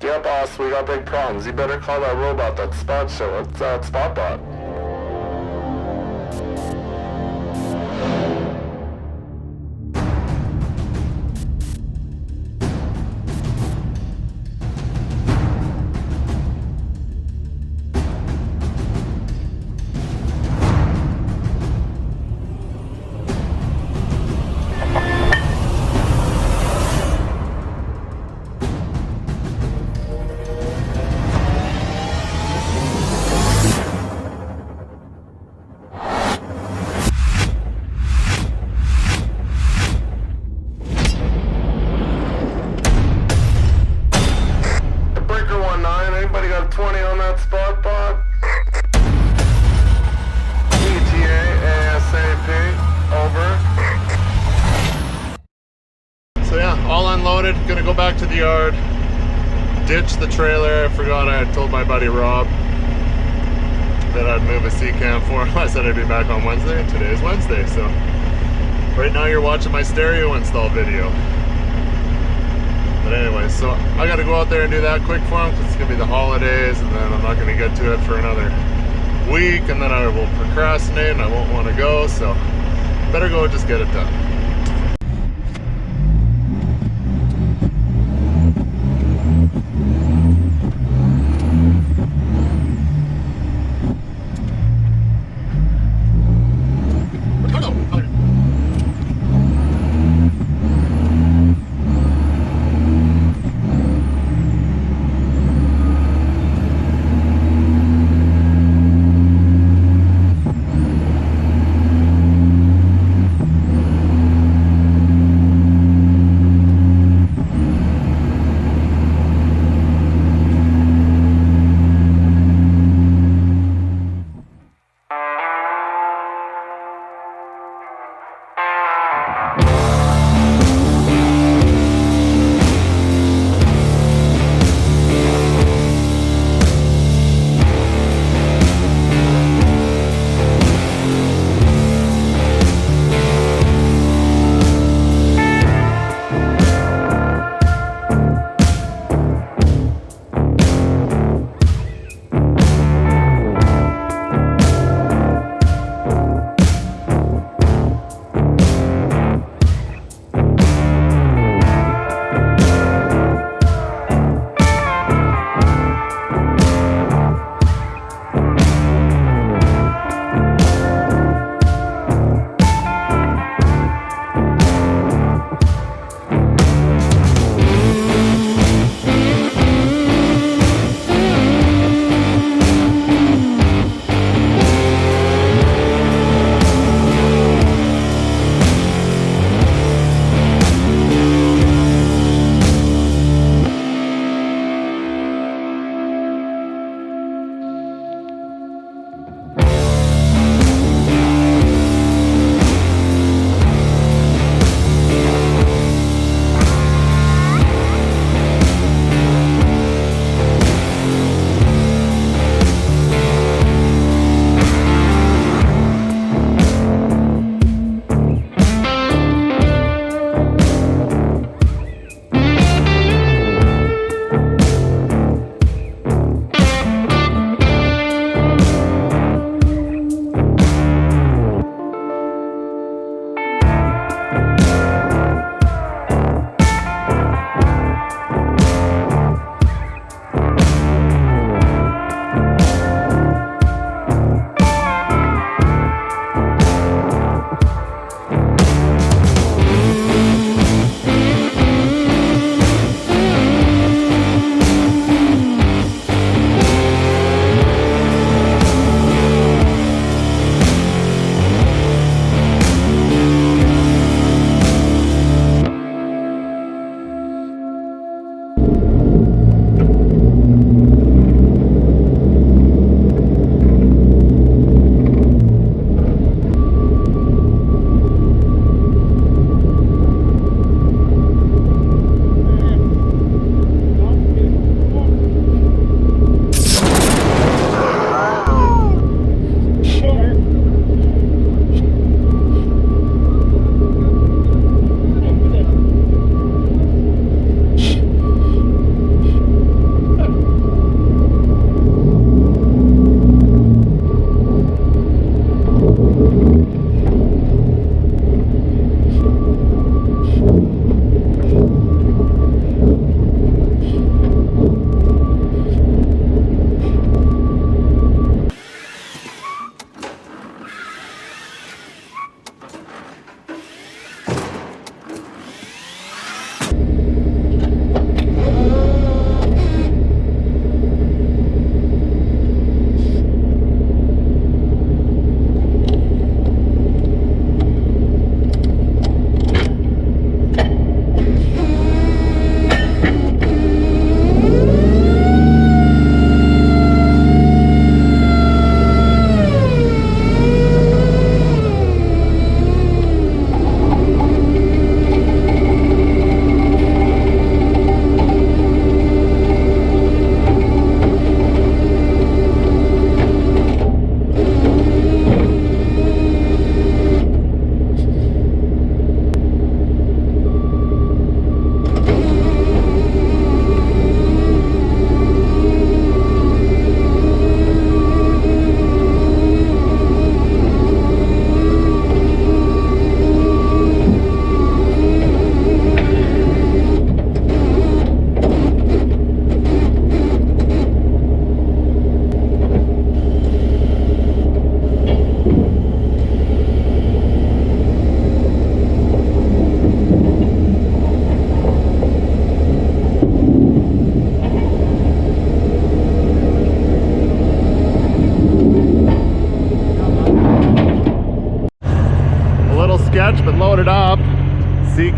Yeah, boss, we got big problems. You better call that robot, that spot show. It's that spot bot. Anybody got 20 on that spot bot? ETA ASAP. Over. So yeah, all unloaded. Gonna go back to the yard, ditch the trailer. I forgot I had told my buddy Rob that I'd move a C-cam for him. I said I'd be back on Wednesday, and today is Wednesday. So right now you're watching my stereo install video. But anyway, so I gotta go out there and do that quick for him because it's gonna be the holidays, and then I'm not gonna get to it for another week, and then I will procrastinate and I won't want to go, so better go just get it done.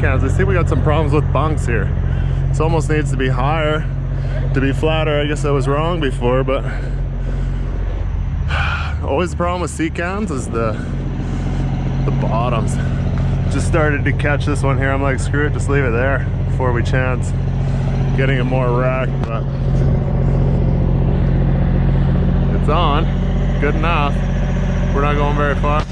cams. I see we got some problems with bunks here. This almost needs to be higher to be flatter. I guess I was wrong before, but always the problem with sea cams is the bottoms. Just started to catch this one here. I'm like, screw it, just leave it there before we chance getting it more wrecked. But it's on, good enough. We're not going very far.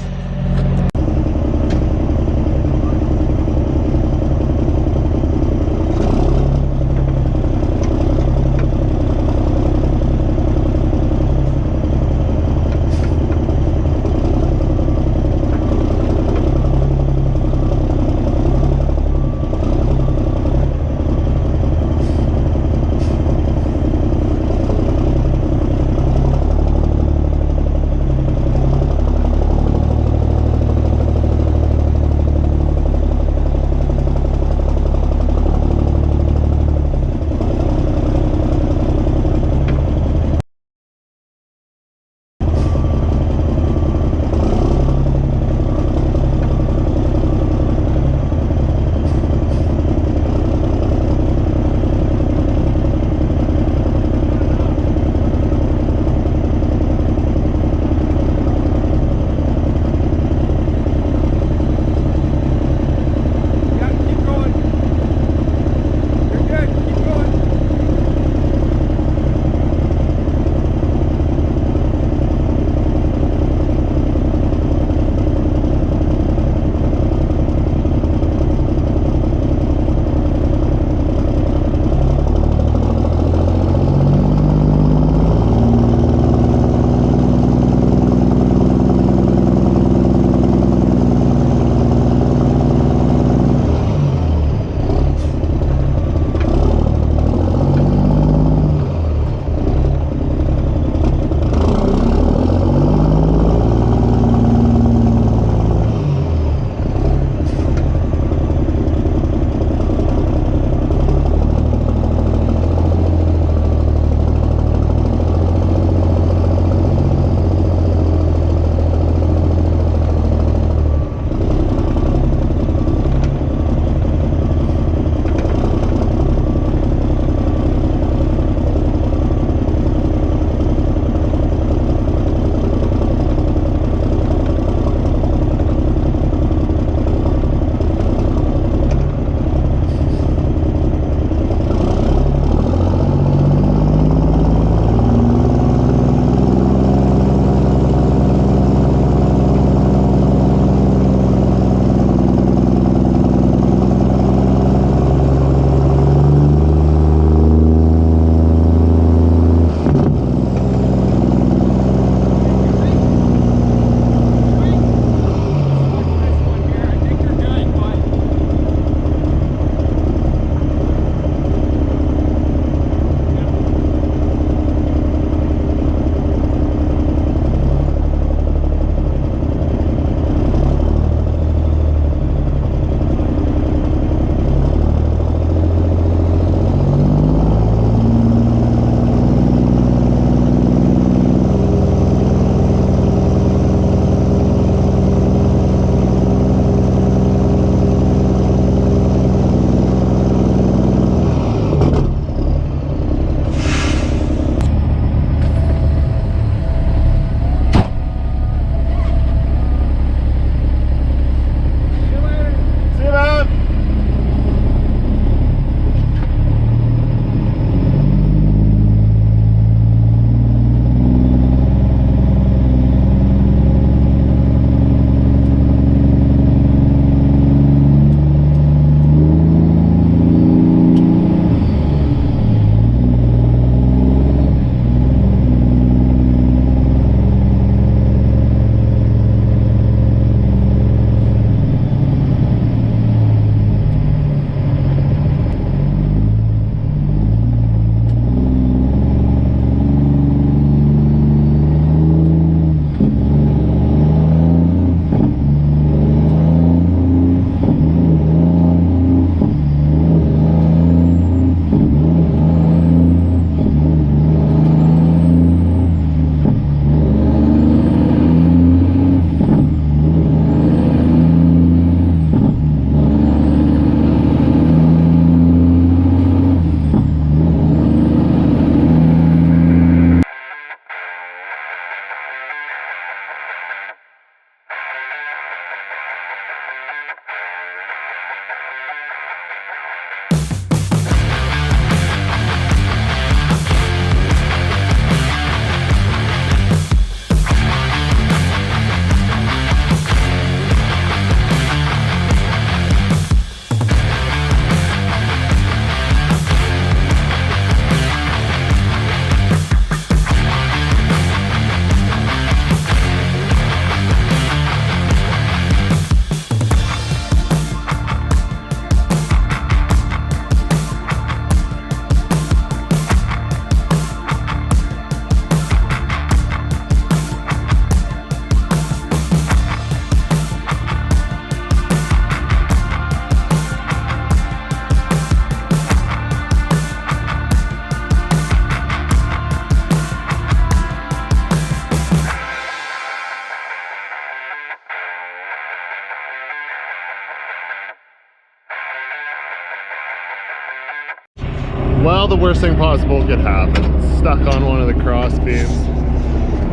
the worst thing possible could happen. Stuck on one of the cross beams.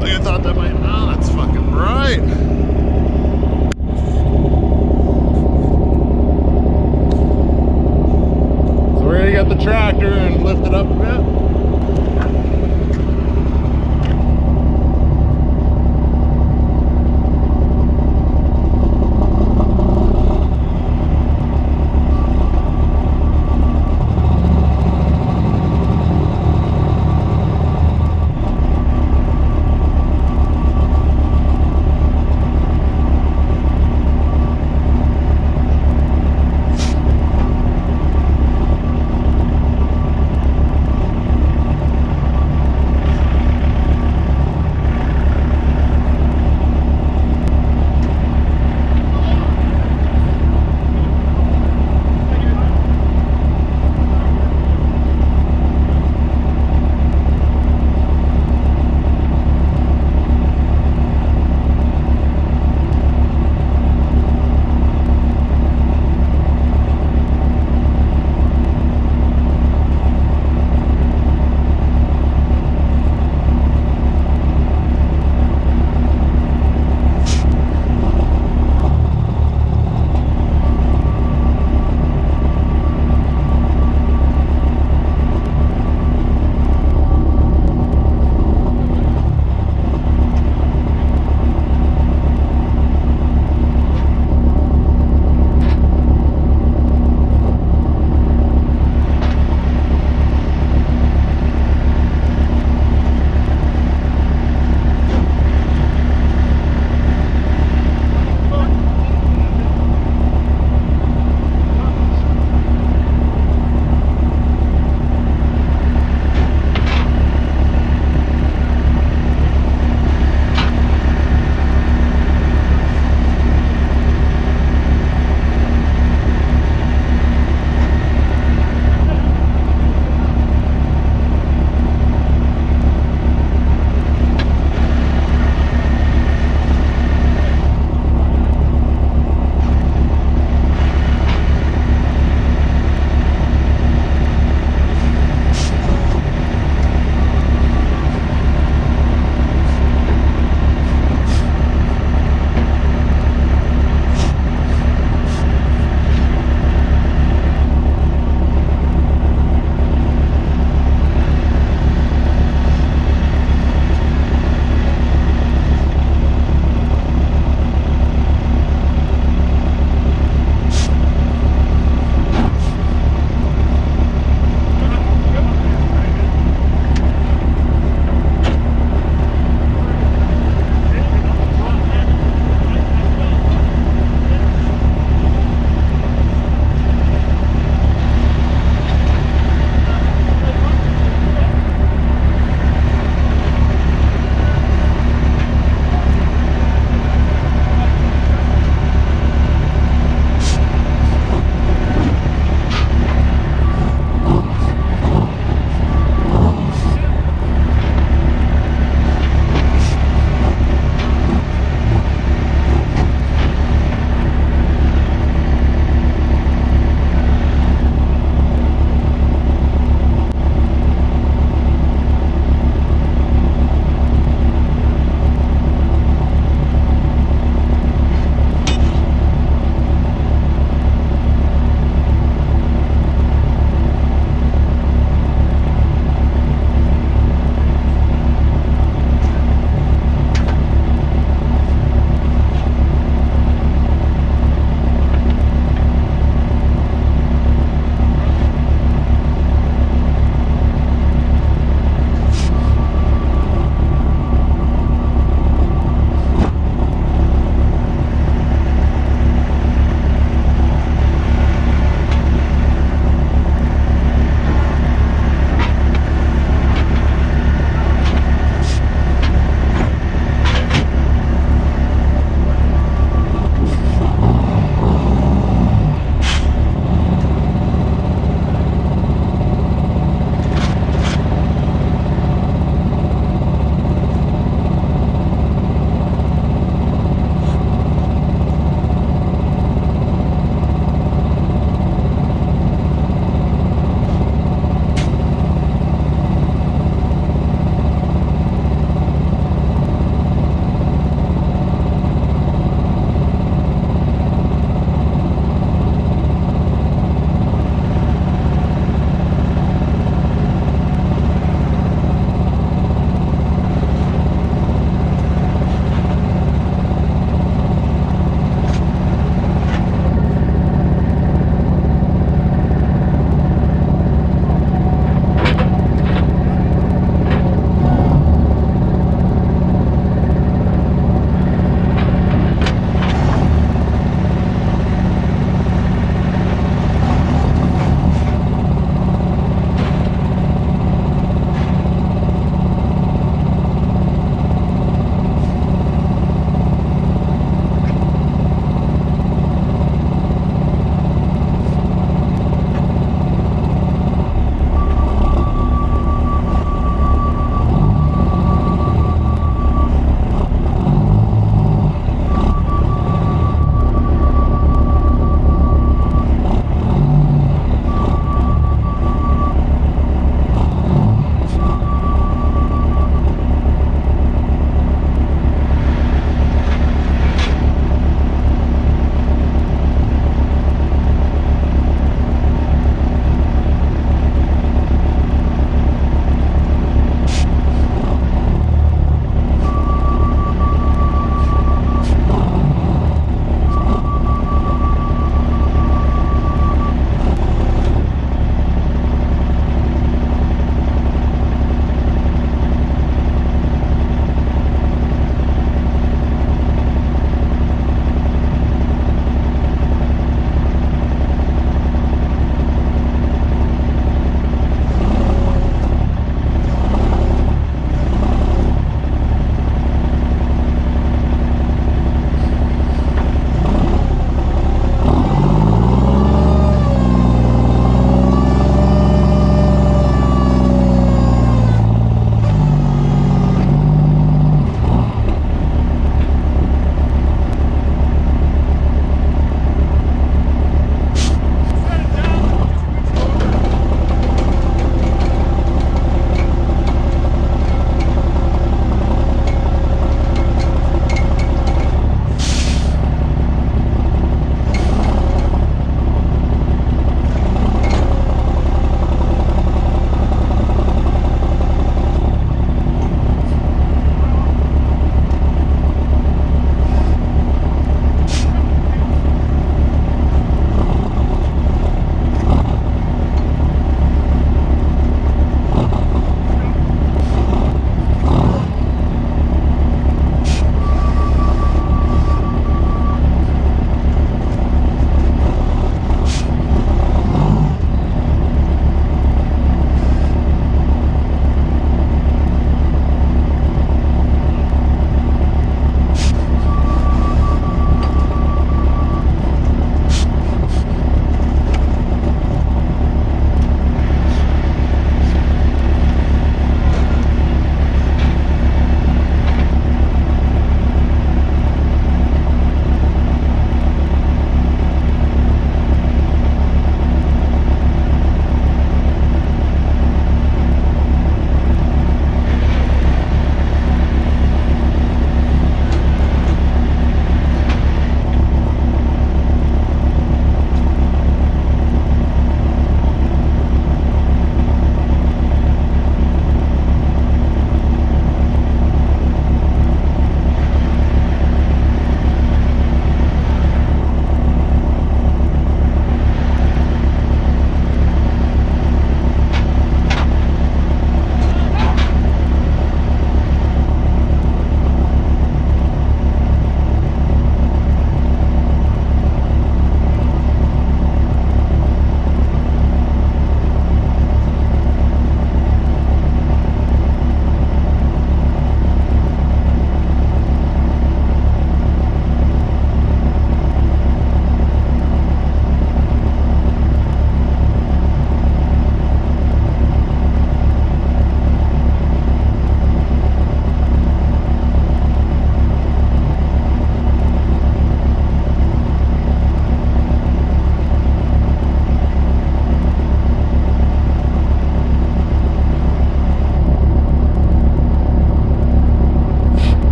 Like I thought that might, oh, that's fucking right. So we're gonna get the tractor and lift it up a bit.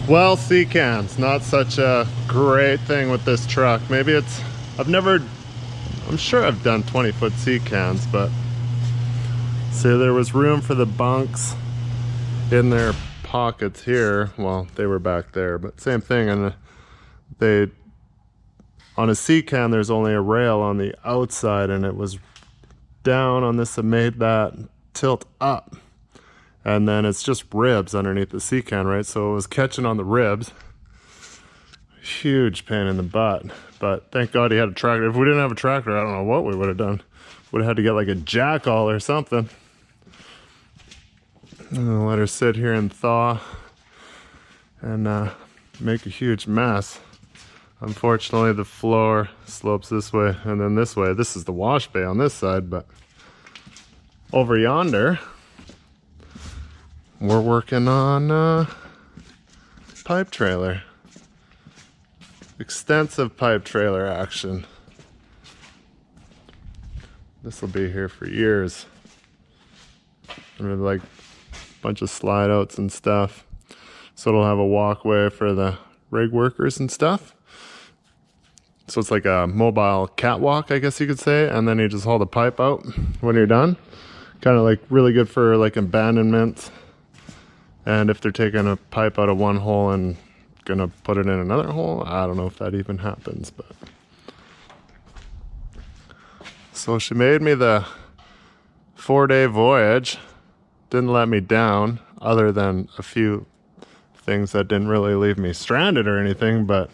Well, sea cans, not such a great thing with this truck. Maybe it's, I'm sure I've done 20-foot sea cans, but see, there was room for the bunks in their pockets here. Well, they were back there, but same thing. And on a sea can, there's only a rail on the outside, and it was down on this that made that tilt up. And then it's just ribs underneath the sea can, right? So it was catching on the ribs. Huge pain in the butt. But thank God he had a tractor. If we didn't have a tractor, I don't know what we would have done. Would have had to get like a jackal or something. And let her sit here and thaw and make a huge mess. Unfortunately, the floor slopes this way and then this way. This is the wash bay on this side, but over yonder, we're working on pipe trailer. Extensive pipe trailer action. This will be here for years. And like a bunch of slide outs and stuff. So it'll have a walkway for the rig workers and stuff. So it's like a mobile catwalk, I guess you could say. And then you just haul the pipe out when you're done. Kind of like really good for like abandonment. And if they're taking a pipe out of one hole and gonna put it in another hole, I don't know if that even happens, but. So she made me the 4-day voyage. Didn't let me down, other than a few things that didn't really leave me stranded or anything, but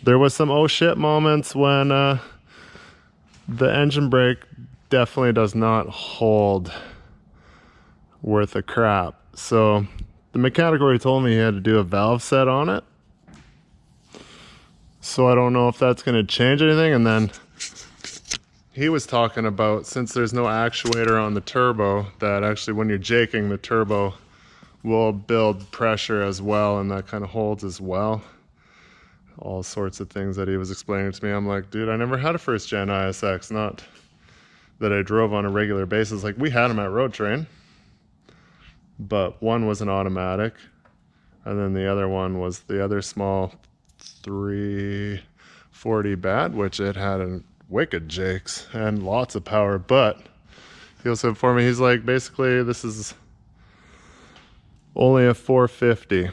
there was some oh shit moments when the engine brake definitely does not hold worth a crap. So the mechanic already told me he had to do a valve set on it. So I don't know if that's going to change anything. And then he was talking about, since there's no actuator on the turbo, that actually when you're jaking, the turbo will build pressure as well, and that kind of holds as well. All sorts of things that he was explaining to me. I'm like, dude, I never had a first gen ISX, not that I drove on a regular basis. Like, we had them at Road Train, but one was an automatic, and then the other one was the other small 340 bat, which it had a wicked jakes and lots of power. But he also informed me, he's like, basically this is only a 450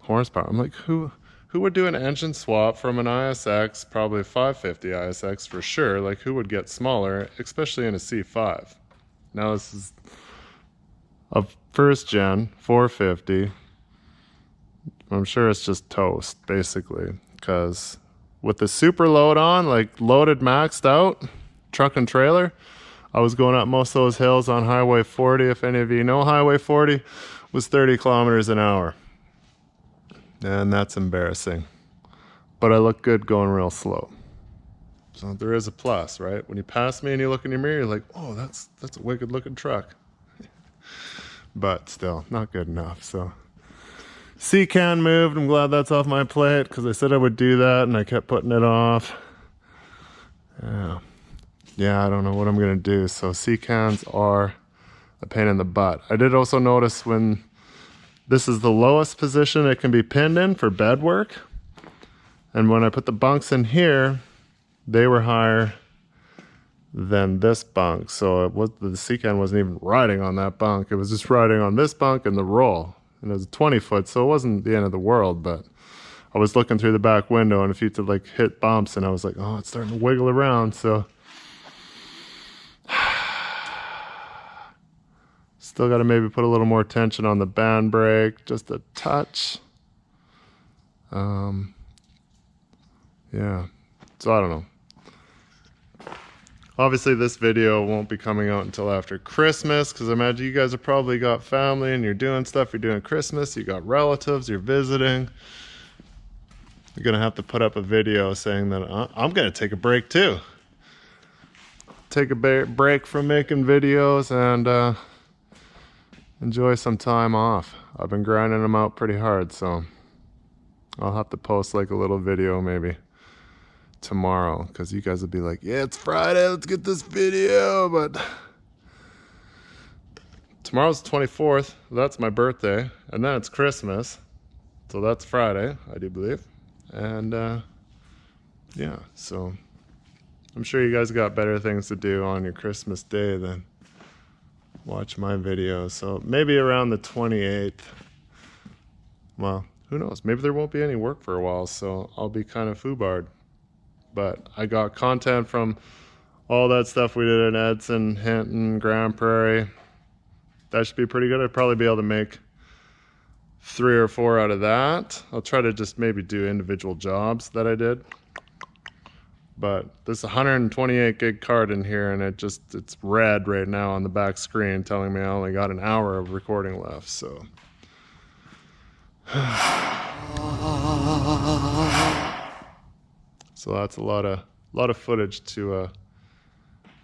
horsepower. I'm like, who would do an engine swap from an ISX, probably a 550 ISX for sure? Like, who would get smaller, especially in a C5? Now this is a first gen 450. I'm sure it's just toast, basically, because with the super load on, like loaded, maxed out, truck and trailer, I was going up most of those hills on Highway 40. If any of you know, Highway 40 was 30 kilometers an hour. And that's embarrassing. But I look good going real slow. So there is a plus, right? When you pass me and you look in your mirror, you're like, oh, that's a wicked looking truck. But still, not good enough. So sea can moved. I'm glad that's off my plate, because I said I would do that and I kept putting it off. Yeah, I don't know what I'm gonna do. So sea cans are a pain in the butt. I did also notice when this is the lowest position it can be pinned in for bed work, and when I put the bunks in here, they were higher than this bunk. So it was, the sea can wasn't even riding on that bunk. It was just riding on this bunk and the roll. And it was 20 foot, so it wasn't the end of the world, but I was looking through the back window and a few to like hit bumps, and I was like, oh, it's starting to wiggle around. So still got to maybe put a little more tension on the band brake, just a touch. Yeah, so I don't know. Obviously this video won't be coming out until after Christmas, because I imagine you guys have probably got family and you're doing stuff, you're doing Christmas, you got relatives, you're visiting. You're gonna have to put up a video saying that I'm gonna take a break too. Take a break from making videos and enjoy some time off. I've been grinding them out pretty hard, so I'll have to post like a little video maybe tomorrow, because you guys will be like, yeah, it's Friday, let's get this video. But tomorrow's the 24th, that's my birthday, and then it's Christmas. So that's Friday, I do believe. And yeah, so I'm sure you guys got better things to do on your Christmas day than watch my videos. So maybe around the 28th, well, who knows? Maybe there won't be any work for a while, so I'll be kind of foobarred. But I got content from all that stuff we did in Edson, Hinton, Grand Prairie. That should be pretty good. I'd probably be able to make 3 or 4 out of that. I'll try to just maybe do individual jobs that I did. But this 128 gig card in here, and it's red right now on the back screen telling me I only got an hour of recording left, so. So that's a lot of footage to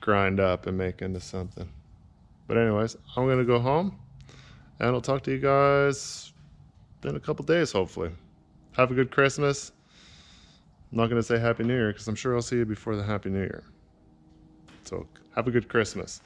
grind up and make into something. But anyways, I'm gonna go home and I'll talk to you guys in a couple days, hopefully. Have a good Christmas. I'm not gonna say Happy New Year because I'm sure I'll see you before the Happy New Year. So have a good Christmas.